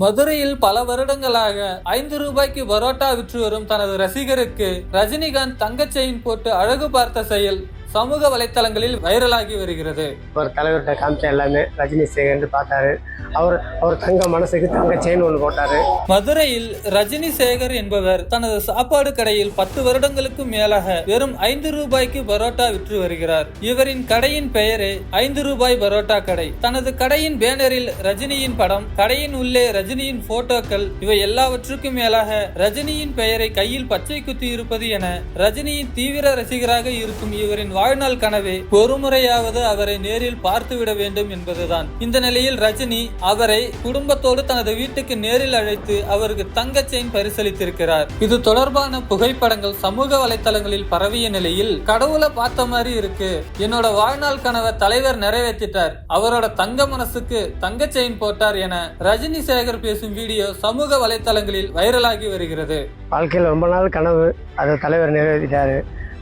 மதுரையில் பல வருடங்களாக 5 ரூபாய்க்கு பரோட்டா விற்று வரும் தனது ரசிகருக்கு ரஜினிகாந்த் தங்க செயின் போட்டு அழகு பார்த்த செயல் சமூக வலைத்தளங்களில் வைரலாகி வருகிறது. ஒரு தலைவர்கிட்ட காமிச்ச எல்லாமே ரஜினி சேகர் பார்த்தாரு. அவர் தங்க மனசுக்கு தங்க செயின் ஒன்று போட்டாரு. மதுரையில் ரஜினி சேகர் என்பவர் தனது சாப்பாடு கடையில் 10 வருடங்களுக்கு மேலாக வெறும் 5 ரூபாய்க்கு பரோட்டா விற்று வருகிறார். இவரின் கடையின் பெயரே 5 ரூபாய் பரோட்டா கடை. தனது கடையின் பேனரில் ரஜினியின் படம், கடையின் உள்ளே ரஜினியின் போட்டோக்கள், இவை எல்லாவற்றுக்கும் மேலாக ரஜினியின் பெயரை கையில் பச்சை குத்தி இருப்பது என ரஜினியின் தீவிர ரசிகராக இருக்கும் இவரின் வாழ்நாள் கனவே ஒருமுறையாவது அவரை நேரில் பார்த்துவிட வேண்டும் என்பதுதான். இந்த நிலையில் ரஜினி அவரை குடும்பத்தோடு தனது வீட்டுக்கு நேரில் அழைத்து அவருக்கு தங்க செயின் பரிசளித்திருக்கிறார். இது தொடர்பான புகைப்படங்கள் சமூக வலைத்தளங்களில் பரவிய நிலையில், கடவுளை பார்த்த மாதிரி இருக்கு, என்னோட வாழ்நாள் கனவை தலைவர் நிறைவேற்றிட்டார், அவரோட தங்க மனசுக்கு தங்க செயின் போட்டார் என ரஜினி சேகர் பேசும் வீடியோ சமூக வலைத்தளங்களில் வைரலாகி வருகிறது. வாழ்க்கையில் ரொம்ப நாள் கனவு, அதை தலைவர் நிறைவேற்றிட்டாரு.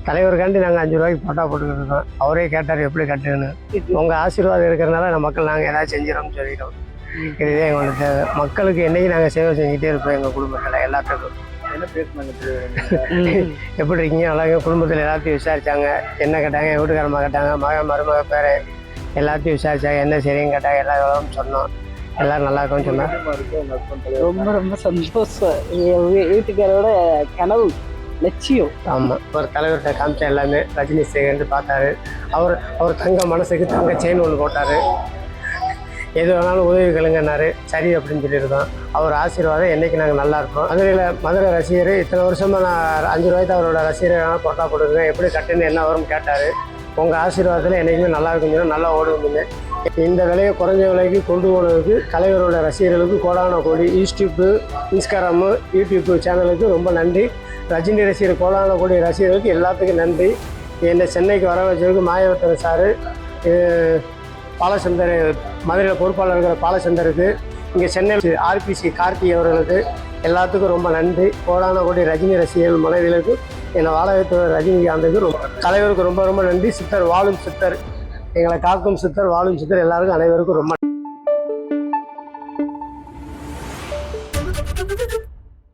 தலைவருக்காண்டி நாங்கள் 5 ரூபாய்க்கு போட்டா போட்டுக்கிட்டு இருக்கோம். அவரே கேட்டார் எப்படி கட்டுன்னு. உங்கள் ஆசீர்வாதம் இருக்கிறதுனால நம்ம மக்கள் நாங்கள் ஏதாவது செஞ்சிடோம்னு சொல்லிட்டோம். இதுதான் எங்களுக்கு தேவை. மக்களுக்கு என்னைக்கு நாங்கள் சேவை செஞ்சுக்கிட்டே இருப்போம். எங்கள் குடும்பத்தில் எல்லாத்துக்கும் எப்படி இருக்கீங்க, நல்லா குடும்பத்தில் எல்லாத்தையும் விசாரித்தாங்க. என்ன கேட்டாங்க, என் வீட்டுக்காரமாக கேட்டாங்க, மருமக பேரை எல்லாத்தையும் விசாரித்தாங்க. என்ன சரின்னு கேட்டாங்க, எல்லா விவரமும் சொன்னோம். எல்லோரும் நல்லா இருக்கும்னு சொன்னாங்க. ரொம்ப ரொம்ப சந்தோஷம். என் வீட்டுக்காரோட கனவு லட்சியம். ஆமாம், ஒரு தலைவர்கிட்ட காமிச்ச எல்லாமே ரஜினி சேகர் பார்த்தாரு. அவர் தங்க மனசுக்கு தங்க செயின் ஒன்று போட்டார். எது வேணாலும் உதவி கழுங்கன்னாரு. சரி அப்படின்னு சொல்லியிருக்கோம். அவர் ஆசீர்வாதம் என்றைக்கு நாங்கள் நல்லா இருப்போம். மதுரை ரசிகர் இத்தனை வருஷமாக நான் 5 ரூபாய்க்கு அவரோட ரசிகர் வேணால் போட்டா போட்டுருக்கேன், எப்படி கட்டுன்னு என்ன வரும்னு கேட்டார். உங்கள் ஆசீர்வாதத்தில் என்றைக்குமே நல்லா இருக்குங்க, நல்லா ஓடுவீங்க. இந்த விலையை குறைஞ்ச விலைக்கு கொண்டு போனதுக்கு தலைவரோட ரசிகர்களுக்கு கோடான கோடி. யூடியூப்பு, இன்ஸ்டாகிராமு, யூடியூப் சேனலுக்கு ரொம்ப நன்றி. ரஜினி ரசிகர் கோடான கோடி ரசிகர்களுக்கு எல்லாத்துக்கும் நன்றி. என்னை சென்னைக்கு வர வச்சதுக்கு மாயவர்த்தன் சாரு, பாலச்சந்தர், மதுரையில் பொறுப்பாளர் இருக்கிற பாலச்சந்தருக்கு, இங்கே சென்னையில் ஆர்பிசி கார்த்தி அவர்களுக்கு எல்லாத்துக்கும் ரொம்ப நன்றி. கோடான கோடி ரஜினி ரசிகர்கள் மனைவிகளுக்கு, என்னை வாழ வைத்த ரஜினிகாந்துக்கு தலைவருக்கு ரொம்ப ரொம்ப நன்றி. சித்தர் வாழும் சித்தர், எங்களை காக்கும் சித்தர், வாழும் சித்தர் எல்லாருக்கும் அனைவருக்கும் ரொம்ப